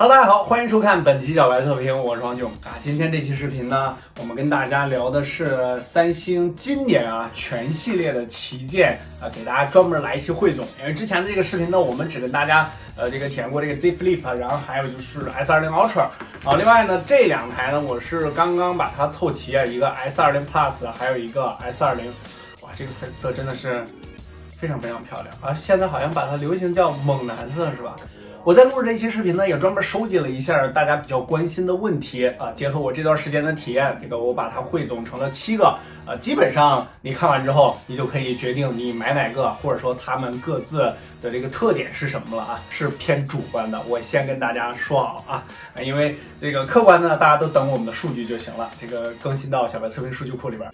Hello， 大家好，欢迎收看本期小白测评，我是王炯啊。今天这期视频呢，我们跟大家聊的是三星今年全系列的旗舰给大家专门来一期汇总。因为之前的这个视频呢，我们只跟大家这个体验过这个 Z Flip， 然后还有就是 S20 Ultra 啊。另外呢，这两台呢，我是刚刚把它凑齐一个 S20 Plus， 还有一个 S20。哇，这个粉色真的是非常非常漂亮啊！现在好像把它流行叫猛男色是吧？我在录制这期视频呢，也专门收集了一下大家比较关心的问题啊，结合我这段时间的体验，我把它汇总成了7个基本上你看完之后，你就可以决定你买哪个，或者说他们各自的这个特点是什么了啊，是偏主观的。我先跟大家说好啊，因为这个客观呢，大家都等我们的数据就行了，这个更新到小白测评数据库里边。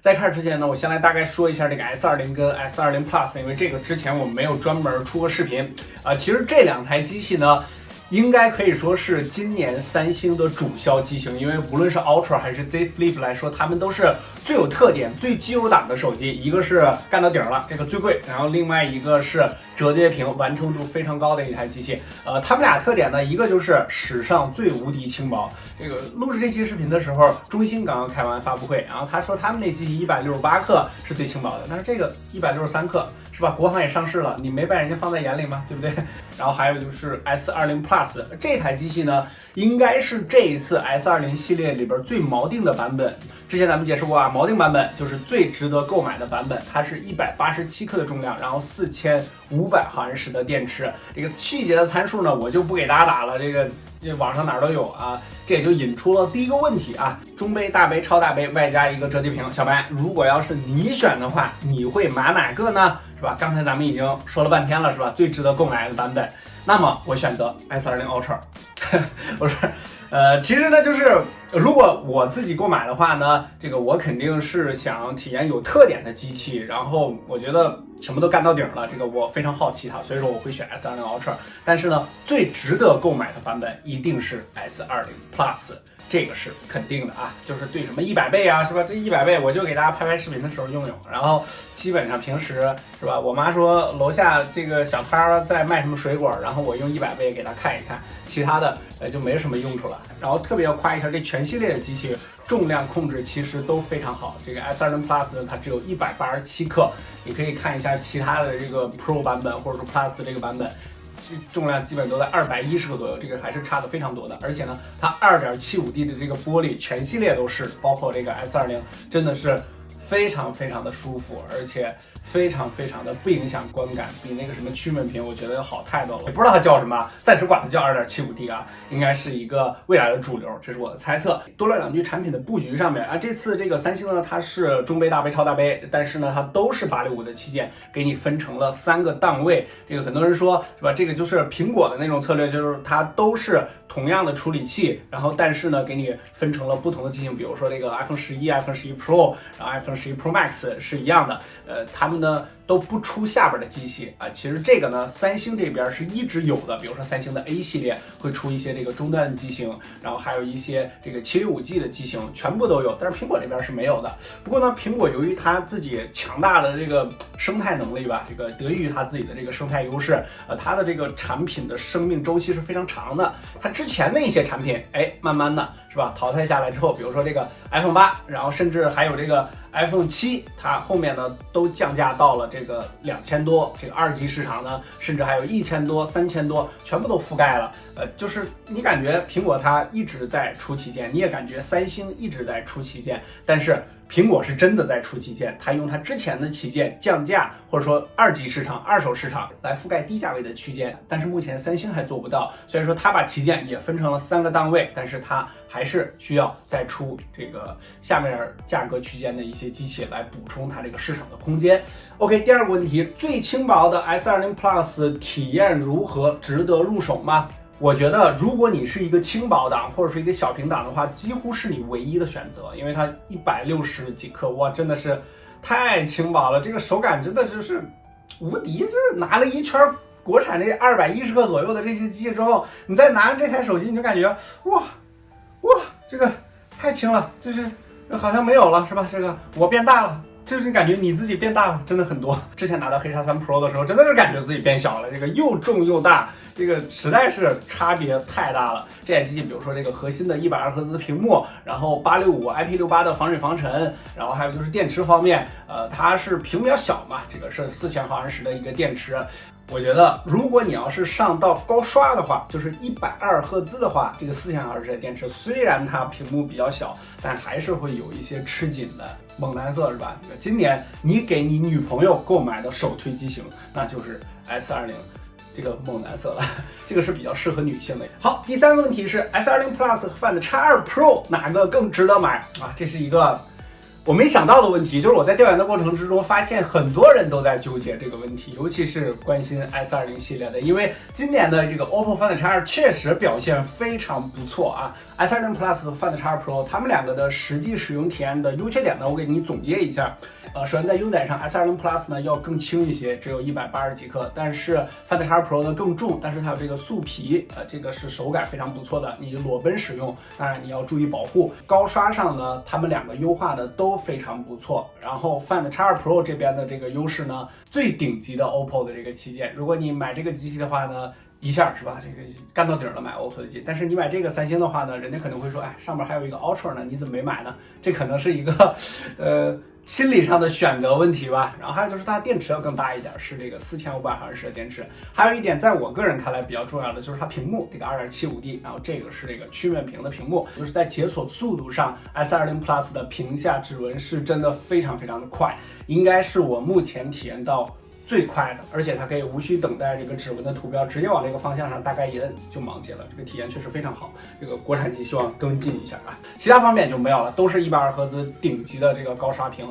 在开始之前呢，我先来大概说一下这个 S20 跟 S20 Plus， 因为这个之前我们没有专门出过视频其实这两台机器呢，应该可以说是今年三星的主销机型，因为无论是 Ultra 还是 Z Flip 来说，它们都是最有特点、最基础档的手机。一个是干到顶了，这个最贵，然后另外一个是折叠屏，完成度非常高的一台机器。它们俩特点呢，一个就是史上最无敌轻薄。这个录制这期视频的时候，中兴刚刚开完发布会，然后他说他们那机器168克是最轻薄的，但是这个163克。是吧？国行也上市了，你没把人家放在眼里吗？对不对？然后还有就是 S20 Plus 这台机器呢，应该是这一次 S20 系列里边最锚定的版本。之前咱们解释过锚定版本就是最值得购买的版本，它是187克的重量，然后4500毫安时的电池。这个细节的参数呢，我就不给大家打了，这网上哪儿都有啊。这也就引出了第一个问题啊，中杯、大杯、超大杯，外加一个折叠屏。小白，如果要是你选的话，你会买哪个呢？是吧？刚才咱们已经说了半天了，是吧？最值得购买的版本，那么我选择 S20 Ultra。不是，其实呢，就是如果我自己购买的话呢，这个我肯定是想体验有特点的机器，然后我觉得什么都干到顶了，这个我非常好奇它，所以说我会选 S20 Ultra。但是呢，最值得购买的版本一定是 S20 Plus。这个是肯定的啊，就是对什么100倍是吧？这100倍我就给大家拍视频的时候用用，然后基本上平时是吧？我妈说楼下这个小摊在卖什么水果，然后我用100倍给她看一看，其他的就没什么用处了。然后特别要夸一下这全系列的机器，重量控制其实都非常好。这个 S20 Plus 呢，它只有187克，你可以看一下其他的这个 Pro 版本或者说 Plus 的这个版本。重量基本都在210克左右，这个还是差的非常多的。而且呢，它 2.75D 的这个玻璃，全系列都是，包括这个 S20，真的是非常非常的舒服，而且非常非常的不影响观感，比那个什么曲面屏我觉得要好太多了。也不知道它叫什么，暂时管它叫 2.75D 应该是一个未来的主流，这是我的猜测。多了两句产品的布局上面这次这个三星呢，它是中杯、大杯、超大杯，但是呢，它都是865的旗舰，给你分成了3个档位。这个很多人说是吧？这个就是苹果的那种策略，就是它都是同样的处理器，然后但是呢，给你分成了不同的机型，比如说这个 iPhone 11、iPhone 11 Pro， 然后 iPhone 11 Pro Max 是一样的，他们呢都不出下边的机器其实这个呢，三星这边是一直有的，比如说三星的 A 系列会出一些这个终端的机型，然后还有一些这个765G 的机型，全部都有，但是苹果这边是没有的。不过呢，苹果由于它自己强大的这个生态能力吧，这个得益于它自己的这个生态优势，它的这个产品的生命周期是非常长的。它之前的一些产品，慢慢的是吧淘汰下来之后，比如说这个 iPhone 8，然后甚至还有这个 iPhone 7，它后面呢都降价到了这个2000多，这个2级市场呢，甚至还有1000多、3000多，全部都覆盖了。就是你感觉苹果它一直在出旗舰，你也感觉三星一直在出旗舰，但是苹果是真的在出旗舰，它用它之前的旗舰降价，或者说2级市场、二手市场来覆盖低价位的区间，但是目前三星还做不到，所以说它把旗舰也分成了3个档位，但是它还是需要再出这个下面价格区间的一些机器来补充它这个市场的空间。OK， 第二个问题，最轻薄的 S20 Plus 体验如何？值得入手吗？我觉得如果你是一个轻薄档或者是一个小屏档的话，几乎是你唯一的选择，因为它160几克，哇，真的是太轻薄了，这个手感真的就是无敌。就是拿了一圈国产这210克左右的这些机器之后，你再拿着这台手机，你就感觉哇，这个太轻了，就是好像没有了，是吧？这个我变大了，就是你感觉你自己变大了，真的很多。之前拿到黑鲨3 Pro 的时候，真的是感觉自己变小了，这个又重又大，这个实在是差别太大了。这台机器，比如说这个核心的120赫兹的屏幕，然后865 IP68的防水防尘，然后还有就是电池方面，它是屏比较小嘛，这个是4000毫安时的一个电池。我觉得，如果你要是上到高刷的话，就是120赫兹的话，这个4000毫安时的电池虽然它屏幕比较小，但还是会有一些吃紧的。猛男色是吧？今年你给你女朋友购买的首推机型，那就是 S20。这个猛男色了，这个是比较适合女性的。好，第三个问题是 S20 Plus 和 Find X2 Pro 哪个更值得买啊？这是一个我没想到的问题，就是我在调研的过程之中发现很多人都在纠结这个问题，尤其是关心 S20 系列的，因为今年的这个 OPPO Find X2 确实表现非常不错啊。S20 Plus 和 Find X2 Pro 它们两个的实际使用体验的优缺点呢，我给你总结一下。首先在优点上 ，S20 Plus 呢要更轻一些，只有180几克，但是 Find X2 Pro 呢更重，但是它有这个素皮，这个是手感非常不错的，你裸奔使用，当然你要注意保护。高刷上呢，它们两个优化的都非常不错。然后 Find X2 Pro 这边的这个优势呢，最顶级的 OPPO 的这个旗舰，如果你买这个机器的话呢，一下是吧？这个干到底了买 OPPO 的机，但是你买这个三星的话呢，人家可能会说，哎，上面还有一个 Ultra 呢，你怎么没买呢？这可能是一个心理上的选择问题吧。然后还有就是它电池要更大一点，是这个4500毫安时的电池。还有一点在我个人看来比较重要的就是它屏幕这个 2.75D， 然后这个是这个曲面屏的屏幕，就是在解锁速度上 S20 Plus 的屏下指纹是真的非常非常的快，应该是我目前体验到最快的，而且它可以无需等待这个指纹的图标，直接往这个方向上大概一摁就忙结了，这个体验确实非常好。这个国产机希望跟进一下啊，其他方面就没有了，都是120赫兹顶级的这个高刷屏。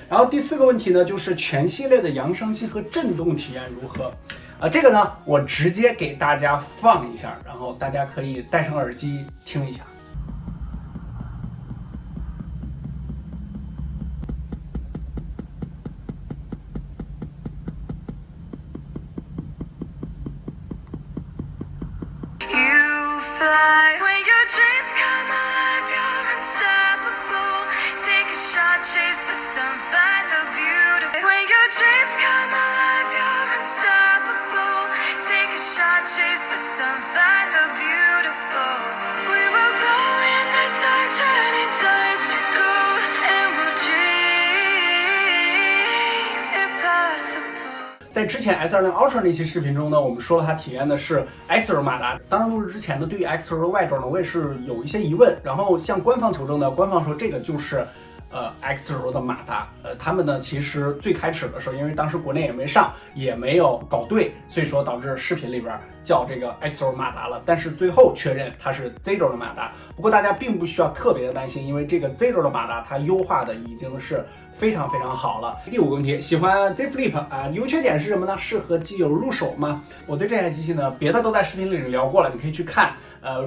然后第四个问题呢，就是全系列的扬声器和震动体验如何？这个呢，我直接给大家放一下，然后大家可以戴上耳机听一下。Chase the sun, find the beautiful. When your dreams come alive, you're unstoppable. Take a shot, chase the sun, find the beautiful. We will go in the dark, turning dust to gold, and we'll dream impossible. 在之前 S20 Ultra 那期视频中呢，我们说了它体验的是 X 轴马达。当然录制之前呢，对于 X 轴的外轴呢，我也是有一些疑问。然后向官方求证呢，官方说这个就是X 轴的马达，他们呢其实最开始的时候，因为当时国内也没上，也没有搞对，所以说导致视频里边叫这个 X 轴马达了。但是最后确认它是 Z 轴的马达。不过大家并不需要特别的担心，因为这个 Z 轴的马达它优化的已经是非常非常好了。第五个问题，喜欢 Z Flip 啊，优缺点是什么呢？适合基友入手吗？我对这台机器呢，别的都在视频里聊过了，你可以去看。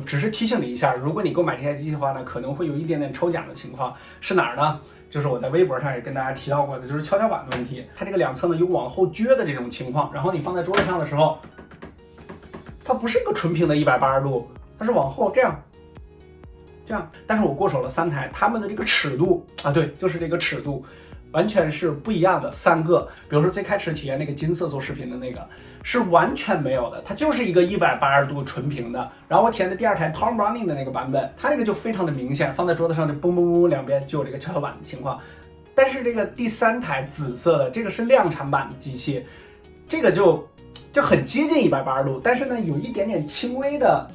只是提醒你一下，如果你购买这台机器的话呢，可能会有一点点抽奖的情况。是哪儿呢？就是我在微博上也跟大家提到过的，就是跷跷板的问题。它这个两侧呢有往后撅的这种情况，然后你放在桌子上的时候，它不是一个纯平的180度，它是往后这样。但是我过手了3台，它们的这个尺度啊，对，就是这个尺度。完全是不一样的3个，比如说最开始体验那个金色做视频的那个是完全没有的，它就是一个180度纯平的。然后我体验的第2台 Tom Running 的那个版本，它那个就非常的明显，放在桌子上就嘣嘣嘣两边就有这个跷跷板的情况。但是这个第3台紫色的这个是量产版的机器，这个就很接近180度，但是呢有一点点轻微的，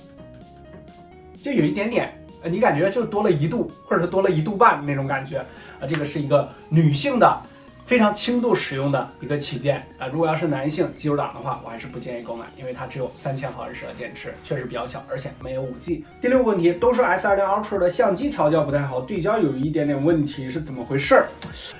就有一点点。你感觉就多了1度，或者是多了1度半那种感觉啊，这个是一个女性的非常轻度使用的一个旗舰啊。如果要是男性基友党的话，我还是不建议购买，因为它只有3000毫安时的电池，确实比较小，而且没有5G。第6个问题，都说 S20 Ultra 的相机调教不太好，对焦有一点点问题，是怎么回事？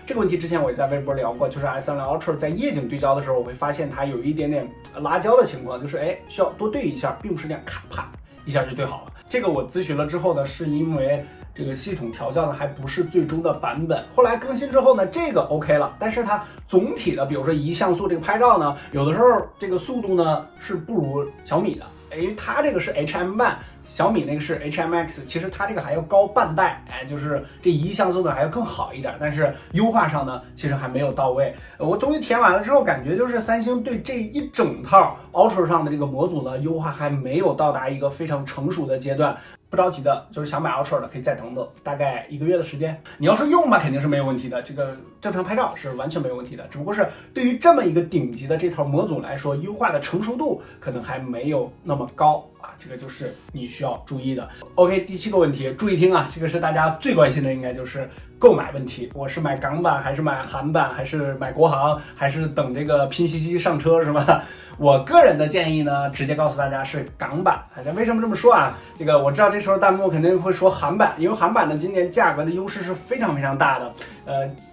这个问题之前我也在微博聊过，就是 S20 Ultra 在夜景对焦的时候，我会发现它有一点点拉焦的情况，就是需要多对一下，并不是这样咔啪一下就对好了。这个我咨询了之后呢，是因为这个系统调教呢还不是最终的版本，后来更新之后呢，这个 OK 了，但是它总体的，比如说移像素这个拍照呢，有的时候这个速度呢是不如小米的。哎，它这个是 HM 半，小米那个是 HMX， 其实它这个还要高半代，哎，就是这一像做的还要更好一点，但是优化上呢，其实还没有到位。我终于体验完了之后，感觉就是三星对这一整套 Ultra 上的这个模组呢，优化还没有到达一个非常成熟的阶段。不着急的，就是想买 Ultra 的可以再等等，大概1个月的时间。你要是用吧，肯定是没有问题的，这个正常拍照是完全没有问题的。只不过是对于这么一个顶级的这套模组来说，优化的成熟度可能还没有那么高啊，这个就是你需要注意的。OK， 第7个问题，注意听啊，这个是大家最关心的，应该就是购买问题。我是买港版还是买韩版，还是买国行，还是等这个拼夕夕上车是吧？我个人的建议呢，直接告诉大家是港版。为什么这么说啊？这个我知道这时候弹幕肯定会说韩版，因为韩版呢今年价格的优势是非常非常大的。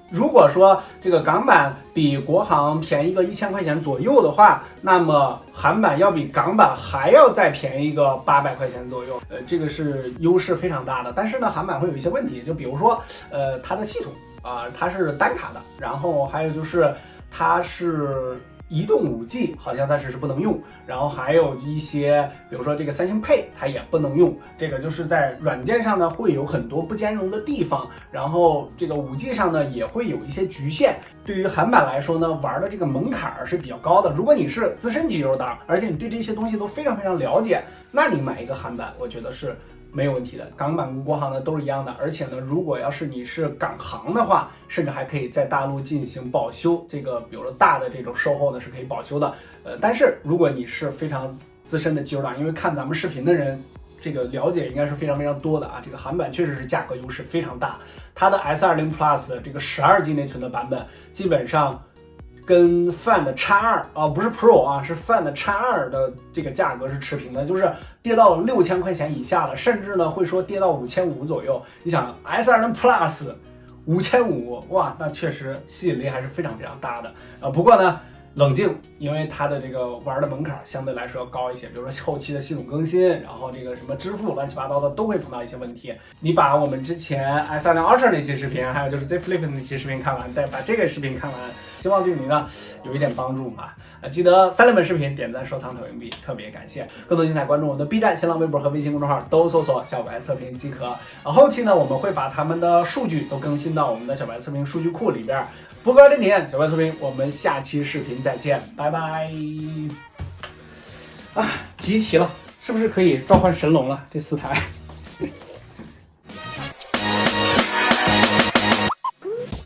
如果说这个港版比国行便宜个1000块钱左右的话，那么韩版要比港版还要再便宜个800块钱左右。这个是优势非常大的。但是呢，韩版会有一些问题，就比如说它的系统它是单卡的，然后还有就是它是移动5G好像暂时是不能用，然后还有一些，比如说这个三星配它也不能用，这个就是在软件上呢会有很多不兼容的地方，然后这个5G上呢也会有一些局限。对于韩版来说呢，玩的这个门槛是比较高的。如果你是资深肌肉党，而且你对这些东西都非常非常了解，那你买一个韩版，我觉得是没有问题的。港版跟国行呢都是一样的，而且呢，如果要是你是港行的话，甚至还可以在大陆进行保修。这个比如说大的这种售后呢是可以保修的。但是如果你是非常资深的肌肉党，因为看咱们视频的人，这个了解应该是非常非常多的啊。这个韩版确实是价格优势非常大，它的 S20 Plus 这个12G 内存的版本，基本上跟 Find X2不是 Pro 啊，是 Find X2的这个价格是持平的，就是跌到6000块钱以下了，甚至呢会说跌到5500左右。你想 S20 Plus 5500，哇，那确实吸引力还是非常非常大的。不过呢，冷静，因为它的这个玩的门槛相对来说要高一些，比如说后期的系统更新，然后这个什么支付乱七八糟的都会碰到一些问题。你把我们之前 S20 Ultra 那期视频，还有就是 Z Flip 那期视频看完，再把这个视频看完，希望对你呢有一点帮助嘛。记得3连本视频点赞、收藏、投硬币，特别感谢。更多精彩关注我们的 B 站、新浪微博和微信公众号，都搜索小白测评即可。后期呢我们会把他们的数据都更新到我们的小白测评数据库里边。不过这点小白测评，我们下期视频再见，拜拜。集齐了，是不是可以召唤神龙了？这4台。